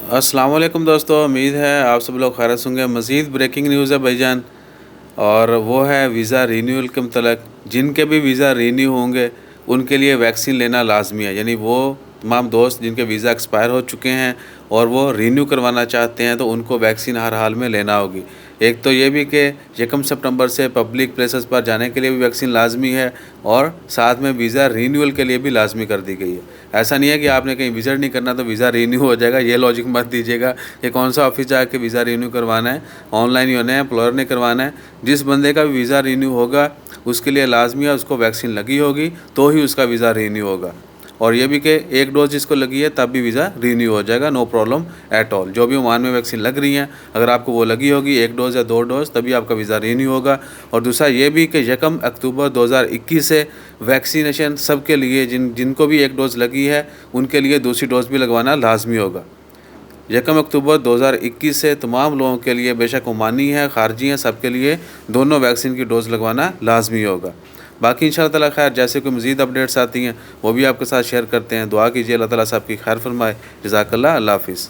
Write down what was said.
अस्सलाम वालेकुम दोस्तों, उम्मीद है आप सब लोग खैरियत होंगे। मज़ीद ब्रेकिंग न्यूज़ है भाईजान, और वो है वीज़ा रीन्यूअल के मतलब जिनके भी वीज़ा रीन्यू होंगे उनके लिए वैक्सीन लेना लाजमी है। यानी वो तमाम दोस्त जिनके वीज़ा एक्सपायर हो चुके हैं और वो रीन्यू करवाना चाहते हैं तो उनको वैक्सीन हर हाल में लेना होगी। एक तो ये भी कि 1 सितंबर से पब्लिक प्लेसेस पर जाने के लिए भी वैक्सीन लाजमी है और साथ में वीज़ा रीन्यूअल के लिए भी लाजमी कर दी गई है। ऐसा नहीं है कि आपने कहीं विज़िट नहीं करना तो वीज़ा रीन्यू हो जाएगा, ये लॉजिक मत दीजिएगा कि कौन सा ऑफिस जाके वीज़ा रीन्यू करवाना है, ऑनलाइन ही होना है, एम्प्लॉयर ने करवाना है। जिस बंदे का वीज़ा रीन्यू होगा उसके लिए लाजमी है उसको वैक्सीन लगी होगी तो ही उसका वीज़ा रीन्यू होगा। और ये भी कि एक डोज़ जिसको लगी है तब भी वीज़ा रीन्यू हो जाएगा, नो प्रॉब्लम एट ऑल। जो भी ओमान में वैक्सीन लग रही हैं अगर आपको वो लगी होगी 1 डोज़ या 2 डोज़ तभी आपका वीज़ा रीन्यू होगा। और दूसरा ये भी कि 1 अक्टूबर 2021 से वैक्सीनेशन सबके लिए जिनको भी 1 डोज़ लगी है उनके लिए दूसरी डोज़ भी लगवाना लाजमी होगा। 1 अक्टूबर 2021 से तमाम लोगों के लिए, बेशक ओमानी हैं, खारजी हैं, सबके लिए दोनों वैक्सीन की डोज़ लगवाना लाजमी होगा। बाकी इंशाअल्लाह ताला खैर जैसे कोई मज़ीद अपडेट्स आती हैं वो भी आपके साथ शेयर करते हैं। दुआ कीजिए अल्लाह ताला सबकी खैर फरमाए। जज़ाकल्लाह, अल्लाह हाफ़िज़।